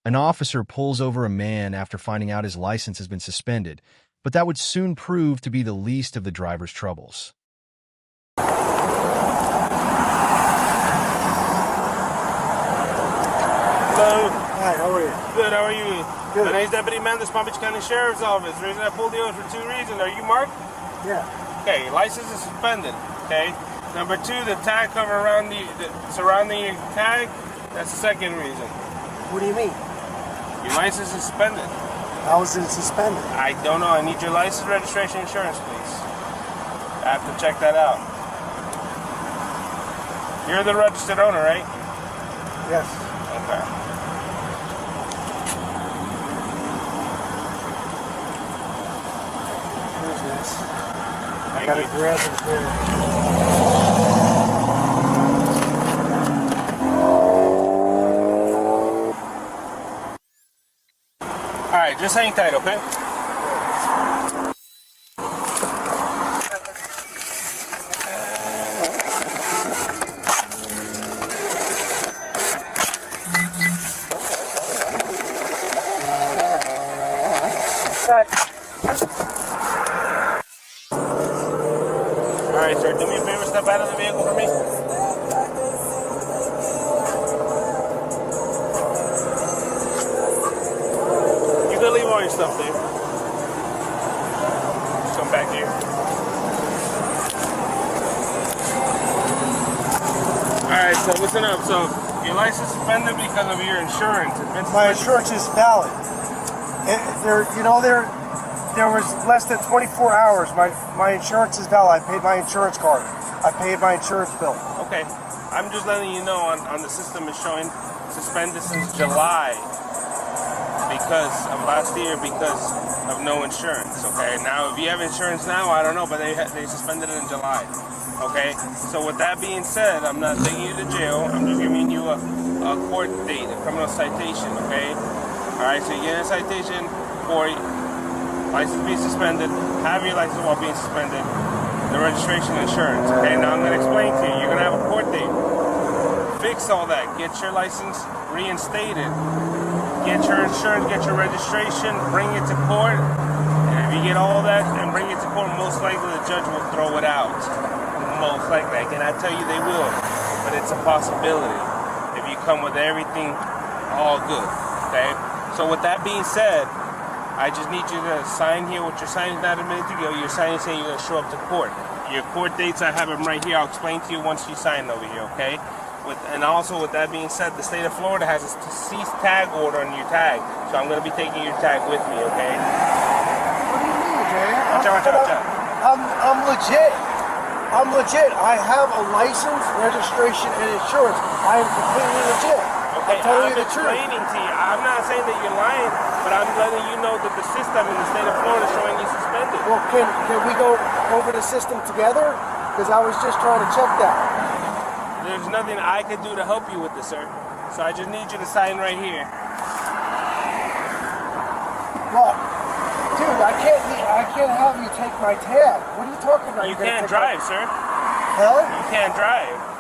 An officer pulls over a man after finding out his license has been suspended, but that would soon prove to be the least of the driver's troubles. Hello. Hi, how are you? Good, how are you? Good. My name's Deputy Mendes, Palm Beach County Sheriff's Office. The reason I pulled you over for 2 reasons. Are you marked? Yeah. Okay, your license is suspended. Okay. Number 2, the tag cover around the surrounding your tag. That's the second reason. What do you mean? Your license is suspended. How is it suspended? I don't know. I need your license, registration, insurance, please. I have to check that out. You're the registered owner, right? Yes. Okay. Here's this. I gotta grab it here. Alright, just hang tight, okay? Alright, sir, do me a favor, step out of the vehicle for me. You can leave all your stuff there. Just come back here. Alright, so listen up. So, your license is suspended because of your insurance. My insurance is valid. There was less than 24 hours. My insurance is valid. I paid my insurance card. I paid my insurance bill. Okay. I'm just letting you know on the system is showing suspended since July because of last year because of no insurance. Okay. Now, if you have insurance now, I don't know, but they suspended it in July. Okay. So with that being said, I'm not taking you to jail. I'm just giving you a court date, a criminal citation. Okay. All right. So you get a citation for license being suspended, have your license while being suspended, the registration insurance. Okay, now I'm going to explain to you. You're going to have a court date. Fix all that. Get your license reinstated. Get your insurance, get your registration, bring it to court. And if you get all that and bring it to court, most likely the judge will throw it out. Most likely. I cannot tell you they will, but it's a possibility if you come with everything all good. Okay? So with that being said, I just need you to sign here what you're signing that a minute ago. You're signing saying you're going to show up to court. Your court dates, I have them right here. I'll explain to you once you sign over here, okay? And also, with that being said, the state of Florida has a cease tag order on your tag. So I'm going to be taking your tag with me, okay? What do you mean, man? Watch out. I'm legit. I'm legit. I have a license, registration, and insurance. I am completely legit. Okay, I'm telling you the truth. explaining to you. I'm not saying that you're lying, but I'm letting you know that the system in the state of Florida is showing you suspended. Well, can we go over the system together? Because I was just trying to check that. There's nothing I could do to help you with this, sir. So I just need you to sign right here. Well, dude, I can't have you take my tab. What are you talking about? You can't drive, sir. Huh? You can't drive.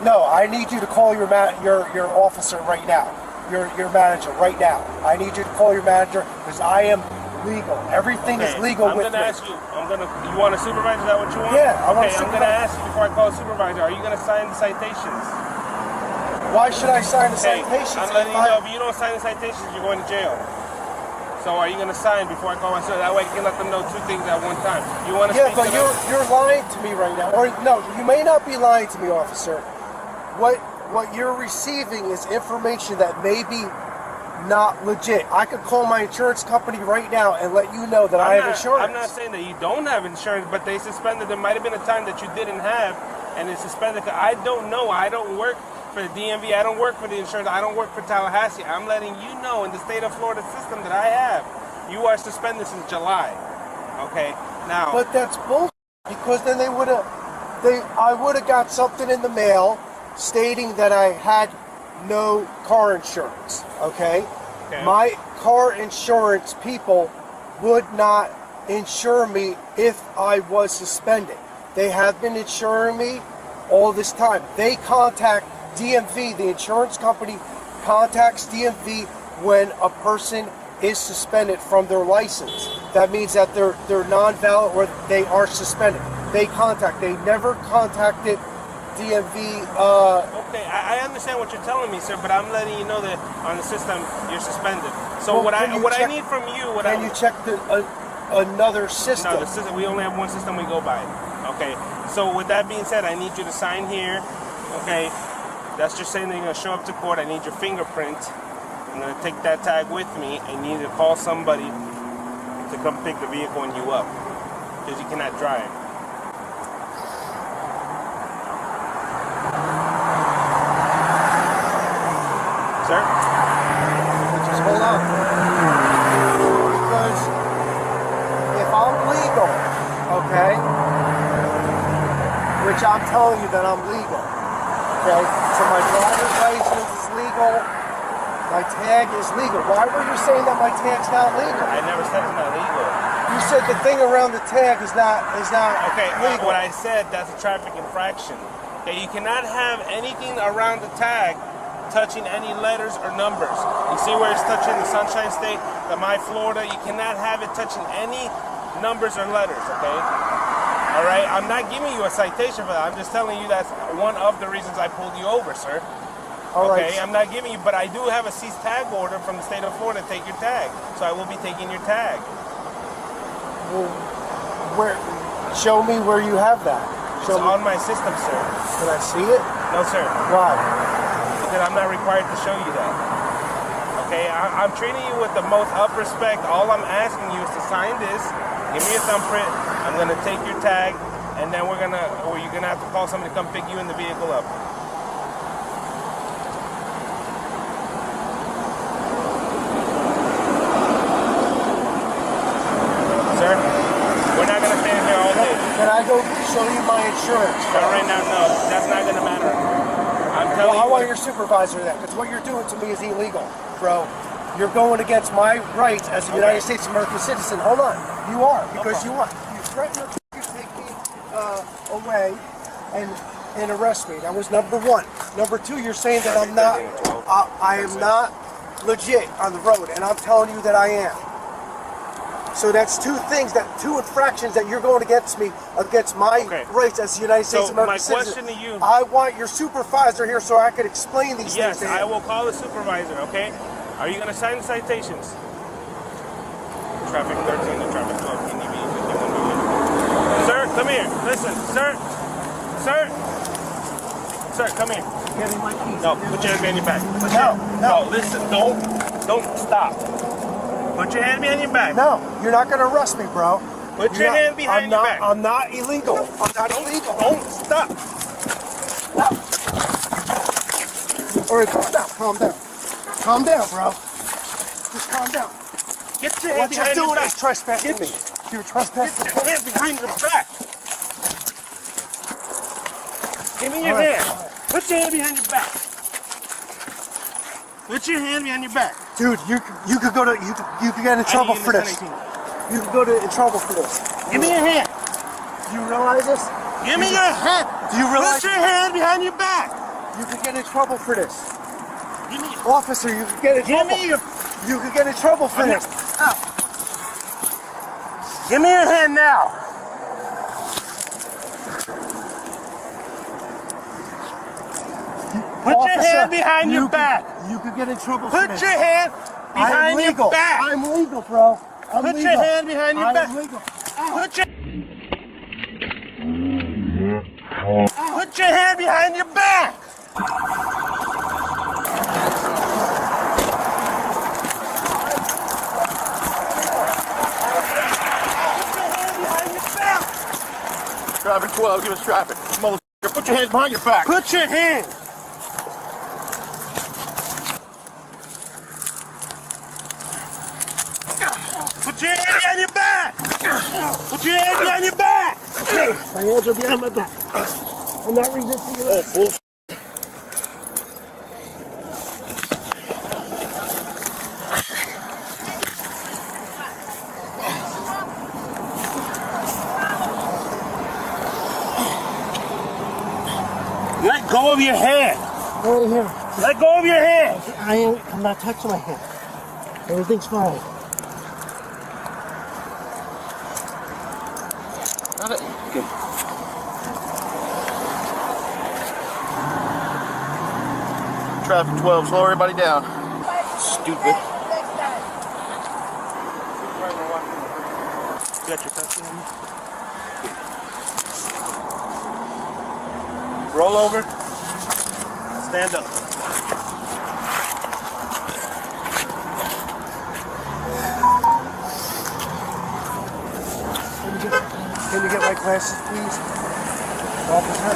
No, I need you to call your officer right now. Your manager right now. I need you to call your manager because I am legal. Everything is legal with me. I'm gonna ask you. You want a supervisor? Is that what you want? Yeah, I want a I'm gonna ask you before I call a supervisor. Are you gonna sign the citations? Why should I sign the citations? I'm letting you know if you don't sign the citations, you're going to jail. So are you going to sign before I call my supervisor? That way I can let them know 2 things at one time. You want to Yeah, but you're lying to me right now. Or no, you may not be lying to me, officer. What you're receiving is information that may be not legit. I could call my insurance company right now and let you know that I have insurance. I'm not saying that you don't have insurance, but they suspended. There might have been a time that you didn't have, and it's suspended. I don't know. I don't work for the DMV. I don't work for the insurance. I don't work for Tallahassee. I'm letting you know in the state of Florida system that I have. You are suspended since July. Okay? Now. But that's bullshit because then I would have got something in the mail stating that I had no car insurance. Okay? My car insurance people would not insure me if I was suspended. They have been insuring me all this time. They contact DMV, the insurance company contacts DMV when a person is suspended from their license. That means that they're non-valid or they are suspended. They never contacted DMV. Okay, I understand what you're telling me, sir, but I'm letting you know that on the system you're suspended. So Well, what I check- need from you, Can you check another system? No, the system. We only have one system we go by. Okay. So with that being said, I need you to sign here. Okay. That's just saying that you're gonna show up to court. I need your fingerprint. I'm gonna take that tag with me. I need to call somebody to come pick the vehicle and you up because you cannot drive. Sir? Just hold on. Because if I'm legal, okay, which I'm telling you that I'm legal, okay, so my driver's license is legal, my tag is legal. Why were you saying that my tag's not legal? I never said it's not legal. You said the thing around the tag is not Okay, legal. what I said, that's a traffic infraction. Okay, you cannot have anything around the tag touching any letters or numbers. You see where it's touching the Sunshine State, the My Florida, you cannot have it touching any numbers or letters, okay? All right, I'm not giving you a citation for that. I'm just telling you that's one of the reasons I pulled you over, sir. All Okay, right. I'm not giving you, but I do have a cease tag order from the state of Florida to take your tag. So I will be taking your tag. Well, show me where you have that. It's on my system, sir. Can I see it? No, sir. Why? Because I'm not required to show you that. Okay, I'm treating you with the most up respect. All I'm asking you is to sign this, give me a thumbprint, I'm gonna take your tag, and then you're gonna have to call somebody to come pick you in the vehicle up. Sir, we're not gonna stand here all day. Can I go show you my insurance? Not right now, no. That's not gonna matter. I'm telling Well, I you. want your supervisor that, because what you're doing to me is illegal, bro. You're going against my rights as a United States American citizen. Hold on. You are, because you are. You threatened to take me away and arrest me. That was number one. Number two, you're saying that I am not legit on the road, and I'm telling you that I am. So that's two infractions that you're going against me, against my rights as a United States American citizen. My question to you. I want your supervisor here so I can explain these things to him. Yes, I will call the supervisor, okay? Are you going to sign the citations? Traffic 13 and traffic 12, can you be 51 Sir, come here. Listen, sir. Sir, come here. Getting my keys. No, put your hand behind your back. No. Listen, don't stop. Put your hand behind your back. No, you're not going to arrest me, bro. Put your hand behind your back. I'm not illegal. I'm not illegal. Don't stop. All right, calm down. Calm down, bro. Just calm down. Get your hand What you're behind your doing back. is trespassing me. You're trespassing. Get your hand behind your back. Give me your All right. hand. Put your hand behind your back. Put your hand behind your back. Dude, you could go to you could get in trouble for this. You could go in trouble for this. Give me your hand. Do you realize this? Give me your hand. Do you realize Put your hand behind your back. you could get in trouble for this? Give me. Officer, you could get in Give trouble. me your. You could get in trouble for this. Give me your hand now. Put your Officer, hand behind your back. You could get in trouble for Put this. your hand behind your back. I'm legal, bro. I'm Put legal. your hand behind your back. I'm legal. Put your hand behind your back. Traffic 12, give us traffic. Motherfucker, put your hands behind your back. Put your hand. Put your hand behind your back. Put your hand behind your back. My hands are behind my back. I'm not resisting it. Let go of your hand. Right here. Let go of your hand. I'm not touching my hand. Everything's fine. Got it. Good. Traffic 12, slow everybody down. Stupid. You got your pencil on me? Roll over. Stand up. Can you get my glasses, please? Officer?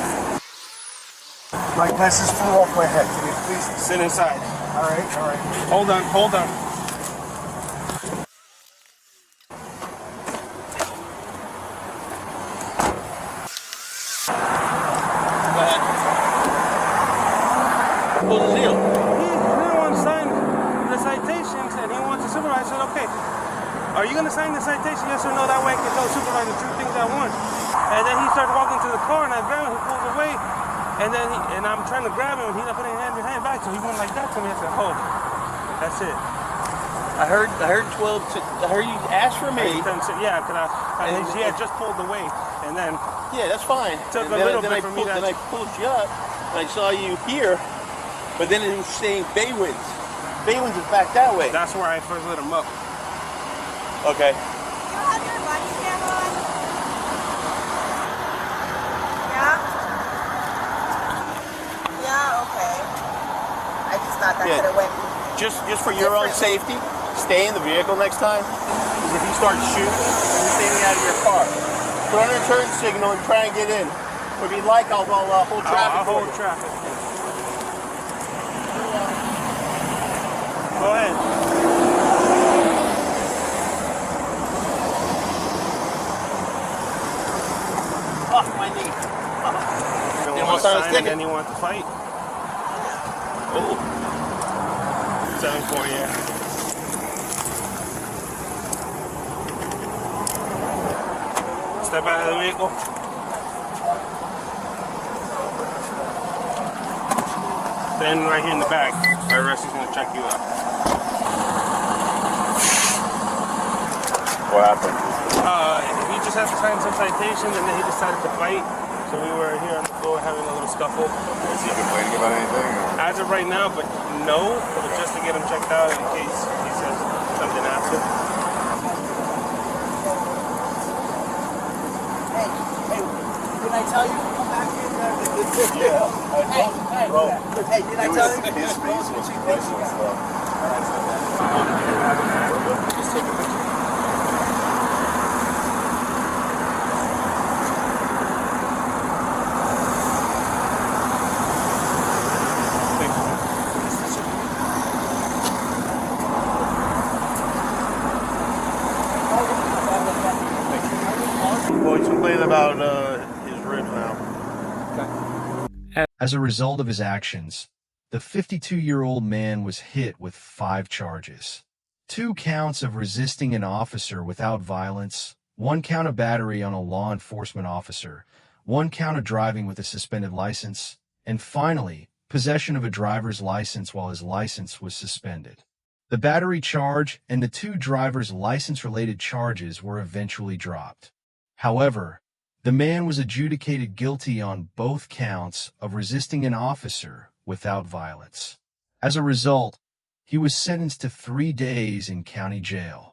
My glasses flew off my head. Can you please? Sit inside. All right, all right. Hold on, hold on. Go ahead. What's the deal? He didn't want to sign the citations and he wants to supervise. I said, okay, are you going to sign the citation? Yes or no? That way I can tell the supervisor two things at once. And then he started walking to the car and I grabbed him, he pulled away. And then I'm trying to grab him and he's not putting his hand back. So he went like that to me. I said, oh, that's it. I heard 12. I heard you asked for me. Yeah, because he had just pulled away. And then Yeah, that's fine. Took a little bit for me to... Then I pulled you up, and I saw you here, but then it was saying Baywinds. Baywinds is back that way. That's where I first lit him up. Okay. You have your Bodycam on? Yeah? Yeah, okay. I just thought that could have went... Just for your own safety, stay in the vehicle next time. Because if you start shooting, you're standing out of your car. Put on a turn signal and try and get in. Or if you'd like, I'll hold traffic. I'll hold traffic. Go ahead. Oh, my knee. You want to sign and then you want to fight? Oh. 7-4, yeah. Step out of the vehicle. Then right here in the back, our arrest is going to check you out. What happened? He just had to sign some citations and then he decided to fight. So we were here on the floor having a little scuffle. Is he complaining about anything? Or? As of right now, but no, but just to get him checked out in case he says something after. Did I tell you to come back in? Yeah, I told bro. Hey, did I tell you? His face was priceless, though. Just take a picture. Well, he's complaining about his ribs now. As a result of his actions, the 52-year-old man was hit with 5 charges. 2 counts of resisting an officer without violence, 1 count of battery on a law enforcement officer, 1 count of driving with a suspended license, and finally, possession of a driver's license while his license was suspended. The battery charge and the 2 driver's license-related charges were eventually dropped. However, the man was adjudicated guilty on both counts of resisting an officer without violence. As a result, he was sentenced to 3 days in county jail.